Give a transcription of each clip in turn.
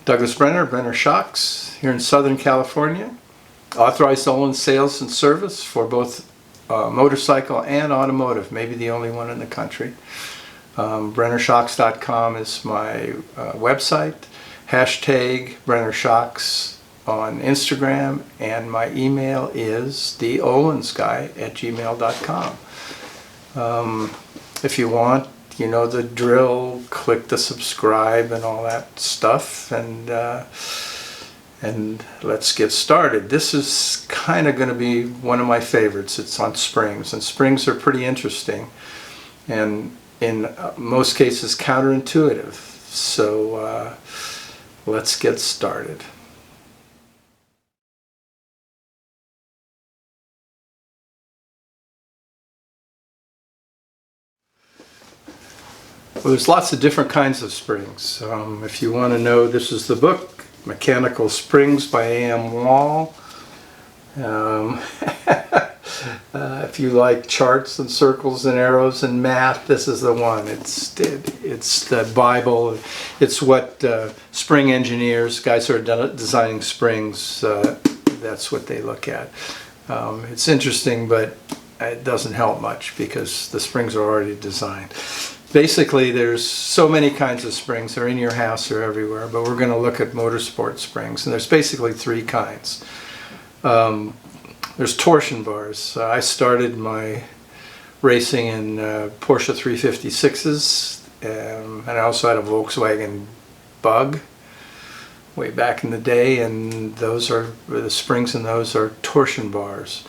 Douglas Brenner, Brenner Shocks, here in Southern California. Authorized Ohlins sales and service for both motorcycle and automotive, maybe the only one in the country. BrennerShocks.com is my website. Hashtag BrennerShocks on Instagram, and my email is theohlinsguy@gmail.com. If you want, you know the drill, click the subscribe and all that stuff, and let's get started. This is kind of going to be one of my favorites. It's on springs, and springs are pretty interesting and in most cases counterintuitive. So let's get started. Well, there's lots of different kinds of springs. If you want to know, this is the book, Mechanical Springs by A.M. Wall. If you like charts and circles and arrows and math, this is the one. It's the Bible. It's what spring engineers, guys who are designing springs, that's what they look at. It's interesting, but it doesn't help much because the springs are already designed. Basically, there's so many kinds of springs. They're in your house or everywhere, but we're going to look at motorsport springs, and there's basically three kinds. There's torsion bars. I started my racing in Porsche 356s, and I also had a Volkswagen Bug way back in the day, and those are the springs in those are torsion bars.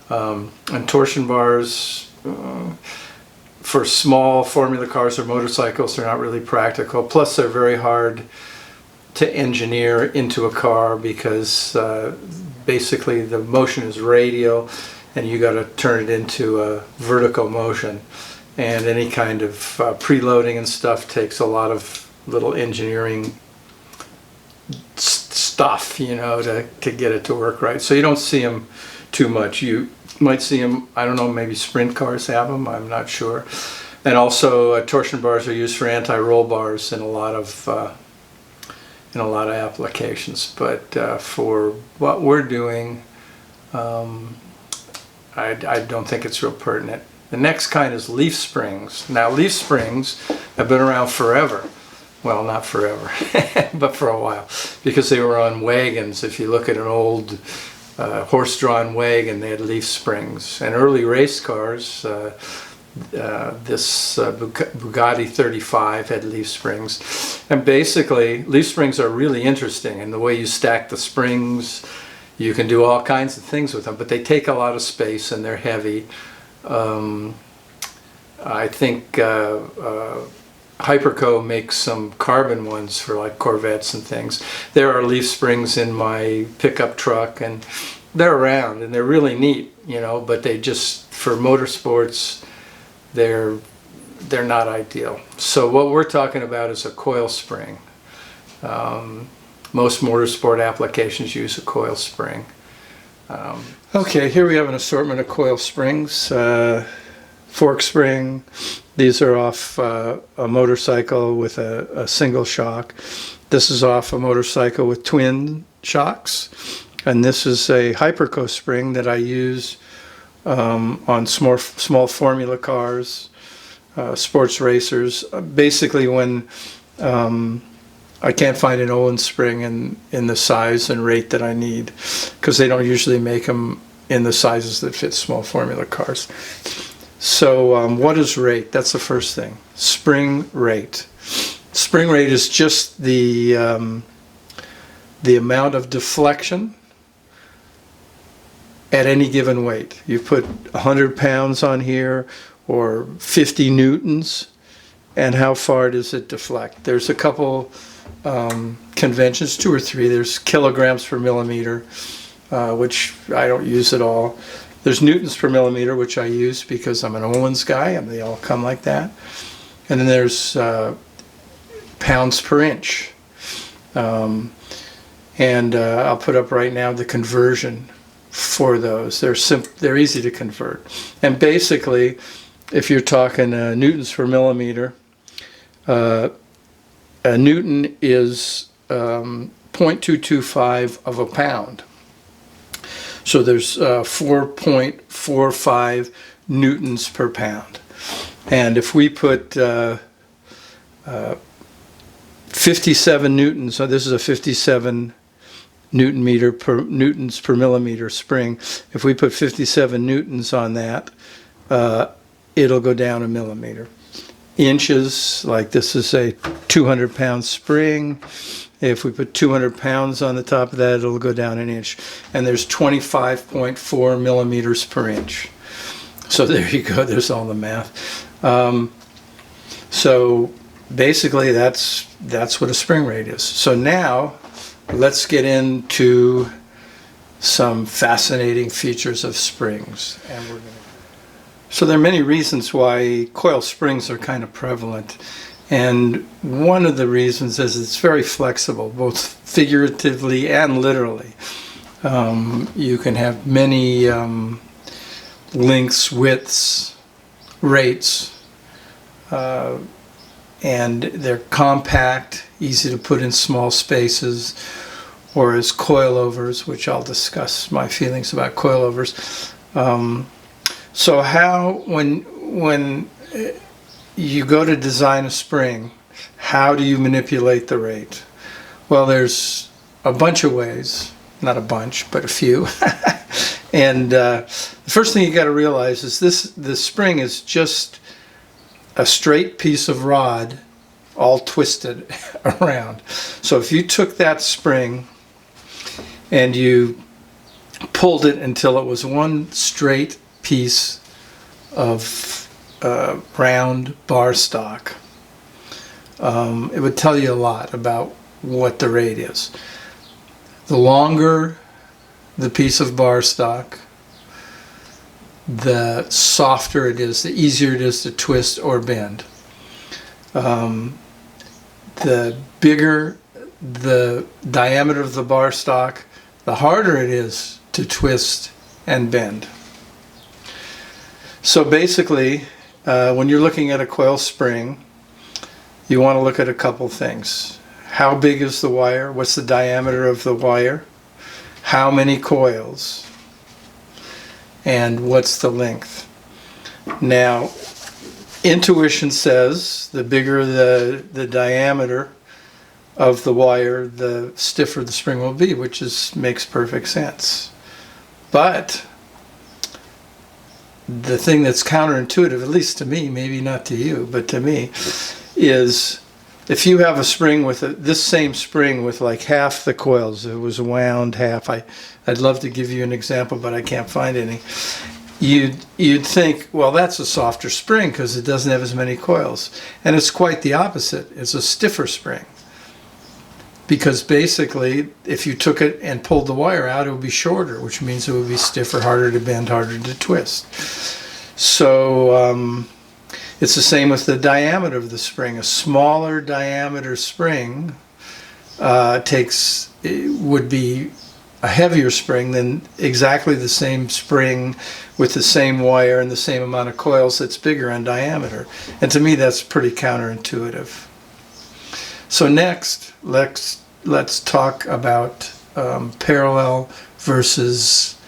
And torsion bars for small formula cars or motorcycles, they're not really practical. Plus, they're very hard to engineer into a car because basically the motion is radial and you got to turn it into a vertical motion. And any kind of preloading and stuff takes a lot of little engineering stuff, you know, to get it to work right. So you don't see them too much. You might see them, I don't know, maybe sprint cars have them, I'm not sure. And also torsion bars are used for anti-roll bars in a lot of applications. But for what we're doing, I don't think it's real pertinent. The next kind is leaf springs. Now, leaf springs have been around forever. Well, not forever, but for a while, because they were on wagons. If you look at an old horse-drawn wagon, they had leaf springs. And early race cars, this Bugatti 35 had leaf springs. And basically, leaf springs are really interesting. And the way you stack the springs, you can do all kinds of things with them, but they take a lot of space and they're heavy. I think Hyperco makes some carbon ones for like Corvettes and things. There are leaf springs in my pickup truck, and they're around and they're really neat, you know, but they just, for motorsports, they're not ideal. So what we're talking about is a coil spring. Most motorsport applications use a coil spring. Okay, here we have an assortment of coil springs. Fork spring. These are off a motorcycle with a single shock. This is off a motorcycle with twin shocks. And this is a Hyperco spring that I use on small formula cars, sports racers. Basically, when I can't find an Ohlins spring in the size and rate that I need, because they don't usually make them in the sizes that fit small formula cars. So what is rate? That's the first thing. Spring rate. Spring rate is just the amount of deflection at any given weight. You put 100 pounds on here or 50 newtons, and how far does it deflect? There's a couple conventions, 2 or 3. There's kilograms per millimeter, which I don't use at all. There's newtons per millimeter, which I use because I'm an Ohlins guy, and they all come like that. And then there's pounds per inch. I'll put up right now the conversion for those. They're easy to convert. And basically, if you're talking newtons per millimeter, a newton is 0.225 of a pound. So there's 4.45 newtons per pound. And if we put 57 newtons, so this is a 57 newtons per millimeter spring. If we put 57 newtons on that, it'll go down a millimeter. Inches, like this is a 200-pound spring. If we put 200 pounds on the top of that, it'll go down an inch. And there's 25.4 millimeters per inch. So there you go, there's all the math. So basically that's what a spring rate is. So now let's get into some fascinating features of springs. So there are many reasons why coil springs are kind of prevalent. And one of the reasons is it's very flexible, both figuratively and literally. You can have many lengths, widths, rates, and they're compact, easy to put in small spaces, or as coilovers, which I'll discuss my feelings about coilovers. So when you go to design a spring, how do you manipulate the rate? Well, there's a bunch of ways, not a bunch, but a few. And the first thing you got to realize is this spring is just a straight piece of rod all twisted around. So if you took that spring and you pulled it until it was one straight piece of round bar stock, it would tell you a lot about what the rate is. The longer the piece of bar stock, the softer it is, the easier it is to twist or bend. The bigger the diameter of the bar stock, the harder it is to twist and bend. So basically, when you're looking at a coil spring, you want to look at a couple things. How big is the wire? What's the diameter of the wire? How many coils? And what's the length? Now, intuition says the bigger the diameter of the wire, the stiffer the spring will be, which makes perfect sense. But the thing that's counterintuitive, at least to me, maybe not to you, but to me, is if you have a spring with this same spring with like half the coils, it was wound half. I'd love to give you an example, but I can't find any. You'd think, well, that's a softer spring because it doesn't have as many coils. And it's quite the opposite. It's a stiffer spring. Because basically, if you took it and pulled the wire out, it would be shorter, which means it would be stiffer, harder to bend, harder to twist. So it's the same with the diameter of the spring. A smaller diameter spring would be a heavier spring than exactly the same spring with the same wire and the same amount of coils that's bigger in diameter. And to me, that's pretty counterintuitive. So next, let's talk about parallel versus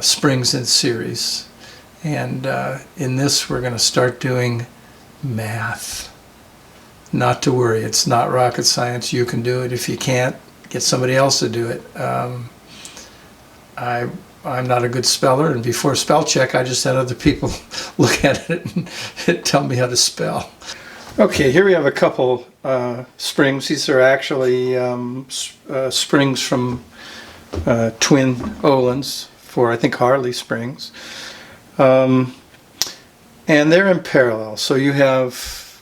springs in series. And in this, we're going to start doing math. Not to worry, it's not rocket science. You can do it. If you can't, get somebody else to do it. I'm not a good speller, and before spell check, I just had other people look at it and tell me how to spell. Okay, here we have a couple springs. These are actually springs from twin Ohlins for, I think, Harley springs. And they're in parallel. So you have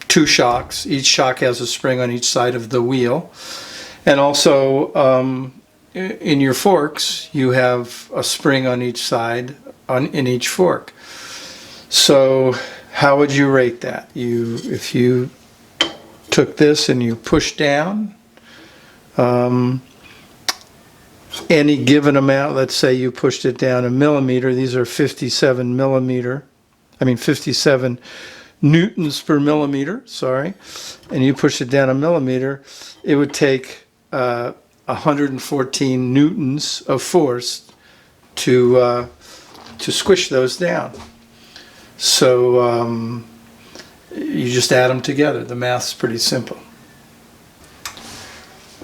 two shocks. Each shock has a spring on each side of the wheel. And also in your forks, you have a spring on each side in each fork. So how would you rate that? If you took this and you pushed down any given amount, let's say you pushed it down a millimeter, these are 57 newtons per millimeter, sorry, and you push it down a millimeter, it would take 114 newtons of force to squish those down. So you just add them together. The math's pretty simple.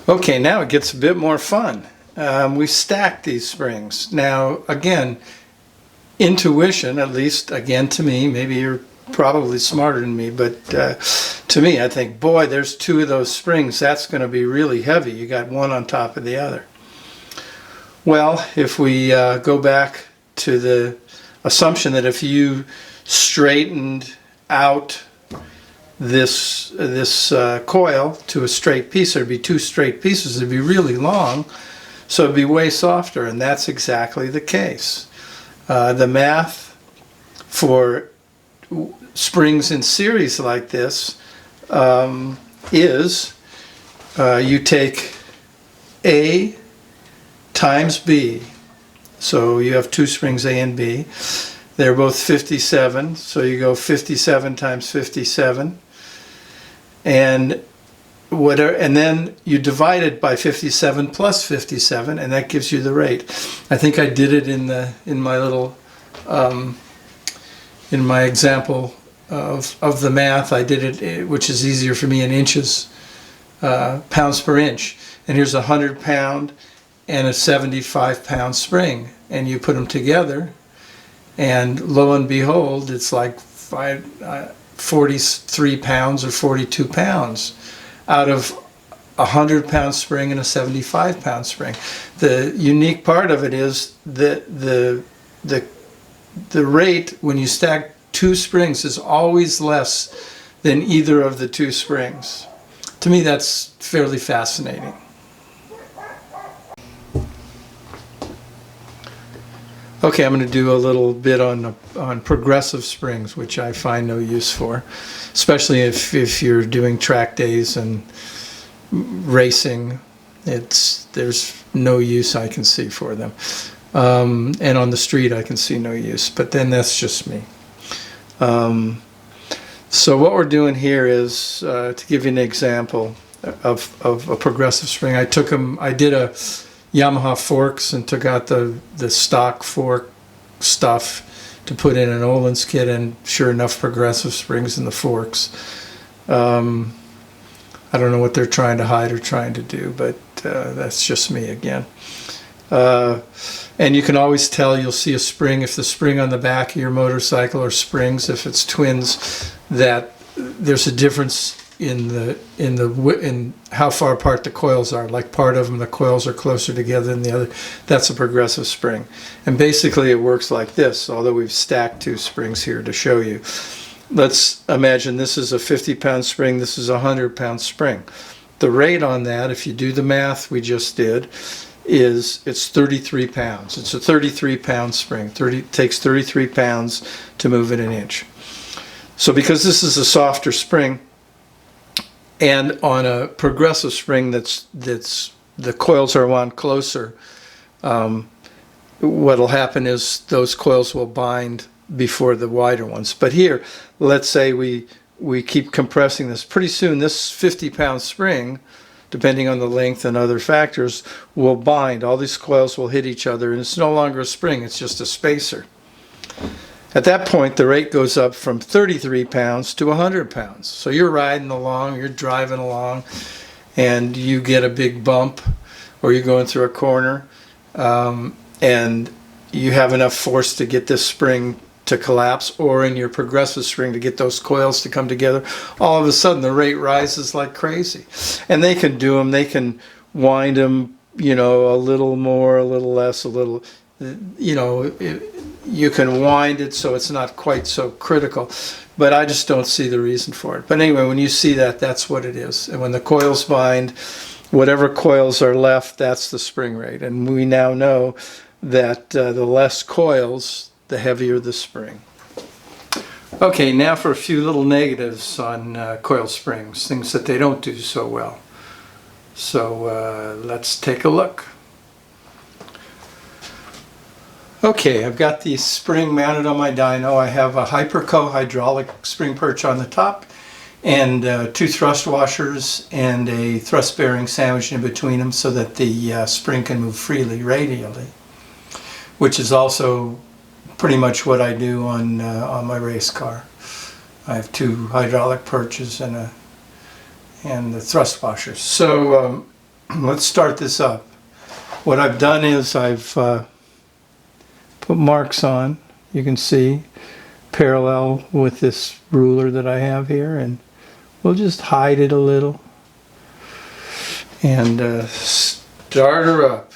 Okay, now it gets a bit more fun. We stack these springs. Now, again, intuition, at least again to me, maybe you're probably smarter than me, but to me, I think, boy, there's two of those springs. That's going to be really heavy. You got one on top of the other. Well, if we go back to the assumption that if you straightened out this coil to a straight piece, there'd be two straight pieces. It'd be really long, so it'd be way softer, and that's exactly the case. The math for springs in series like this is you take A times B. So you have two springs, A and B. They're both 57, so you go 57 times 57. And then you divide it by 57 plus 57, and that gives you the rate. I think I did it in my little in my example of the math. I did it, which is easier for me, in inches, pounds per inch. And here's a 100-pound and a 75-pound spring, and you put them together, and lo and behold, it's like 43 pounds or 42 pounds out of a 100-pound spring and a 75-pound spring. The unique part of it is that the rate when you stack two springs is always less than either of the two springs. To me, that's fairly fascinating. Okay, I'm going to do a little bit on progressive springs, which I find no use for, especially if you're doing track days and racing. There's no use I can see for them, and on the street I can see no use. But then that's just me. So what we're doing here is to give you an example of a progressive spring. I did a Yamaha forks and took out the stock fork stuff to put in an Ohlins kit, and sure enough, progressive springs in the forks. I don't know what they're trying to hide or trying to do, but that's just me again. And you can always tell, you'll see a spring, if the spring on the back of your motorcycle or springs, if it's twins, that there's a difference in how far apart the coils are. Like part of them, the coils are closer together than the other. That's a progressive spring. And basically it works like this, although we've stacked two springs here to show you. Let's imagine this is a 50-pound spring, this is a 100-pound spring. The rate on that, if you do the math we just did, it's 33 pounds. It's a 33-pound spring. It takes 33 pounds to move it an inch. So because this is a softer spring, and on a progressive spring that's the coils are wound closer, what'll happen is those coils will bind before the wider ones. But here, let's say we keep compressing this. Pretty soon this 50-pound spring, depending on the length and other factors, will bind. All these coils will hit each other, and it's no longer a spring, it's just a spacer. At that point, the rate goes up from 33 pounds to 100 pounds. So you're riding along, you're driving along, and you get a big bump, or you're going through a corner, and you have enough force to get this spring to collapse, or in your progressive spring to get those coils to come together. All of a sudden, the rate rises like crazy. And they can do them, they can wind them, a little more, a little less, a little, you can wind it so it's not quite so critical, but I just don't see the reason for it. But anyway, when you see that, that's what it is. And when the coils bind, whatever coils are left, that's the spring rate. And we now know that the less coils, the heavier the spring. Okay, now for a few little negatives on coil springs, things that they don't do so well. So let's take a look. Okay, I've got the spring mounted on my dyno. I have a Hyperco hydraulic spring perch on the top and 2 thrust washers and a thrust bearing sandwiched in between them so that the spring can move freely radially, which is also pretty much what I do on my race car. I have 2 hydraulic perches and the thrust washers. So let's start this up. What I've done is I've put marks on, you can see, parallel with this ruler that I have here, and we'll just hide it a little and start her up.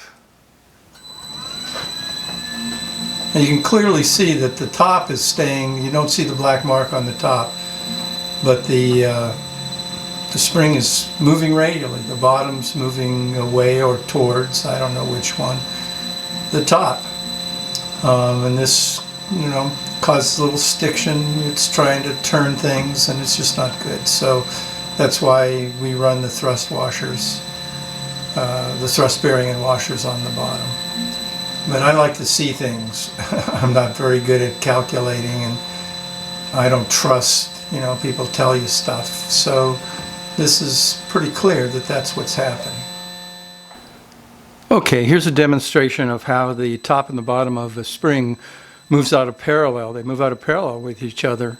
And you can clearly see that the top is staying. You don't see the black mark on the top, but the spring is moving radially. The bottom's moving away or towards, I don't know which one, the top. And this, causes a little stiction. It's trying to turn things, and it's just not good. So that's why we run the thrust washers, the thrust bearing and washers on the bottom. But I like to see things. I'm not very good at calculating, and I don't trust, people tell you stuff. So this is pretty clear that that's what's happening. Okay, here's a demonstration of how the top and the bottom of the spring moves out of parallel. They move out of parallel with each other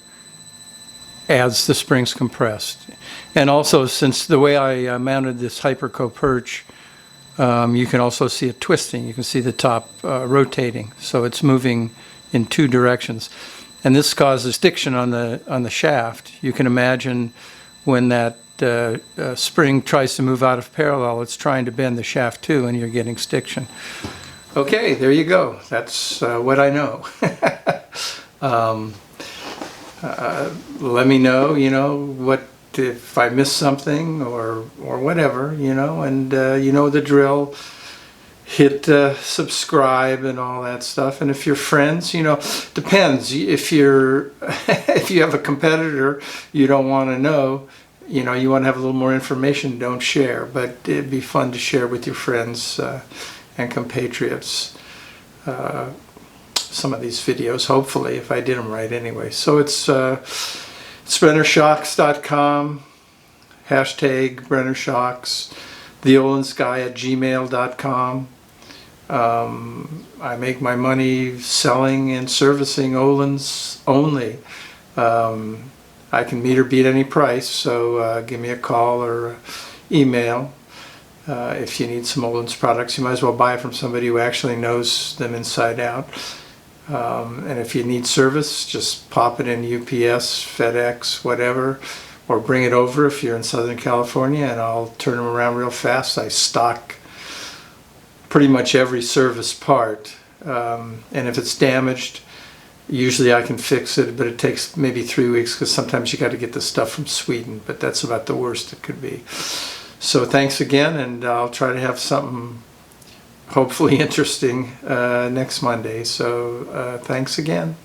as the spring's compressed. And also, since the way I mounted this Hyperco perch, you can also see it twisting. You can see the top rotating, so it's moving in 2 directions. And this causes stiction on the shaft. You can imagine when that spring tries to move out of parallel, it's trying to bend the shaft too, and you're getting stiction. Okay, there you go. That's what I know. Let me know, what if I missed something or whatever, and the drill. Hit subscribe and all that stuff. And if you're friends, depends. If you have a competitor you don't want to know, you want to have a little more information, don't share. But it'd be fun to share with your friends and compatriots some of these videos, hopefully, if I did them right anyway. So it's BrennerShocks.com, #BrennerShocks, theohlinsguy@gmail.com. I make my money selling and servicing Ohlins only. I can meet or beat any price, so give me a call or email. If you need some Ohlins products, you might as well buy it from somebody who actually knows them inside out. And if you need service, just pop it in UPS, FedEx, whatever, or bring it over if you're in Southern California, and I'll turn them around real fast. I stock pretty much every service part, and if it's damaged, usually I can fix it, but it takes maybe 3 weeks because sometimes you got to get the stuff from Sweden, but that's about the worst it could be. So thanks again, and I'll try to have something hopefully interesting next Monday. So thanks again.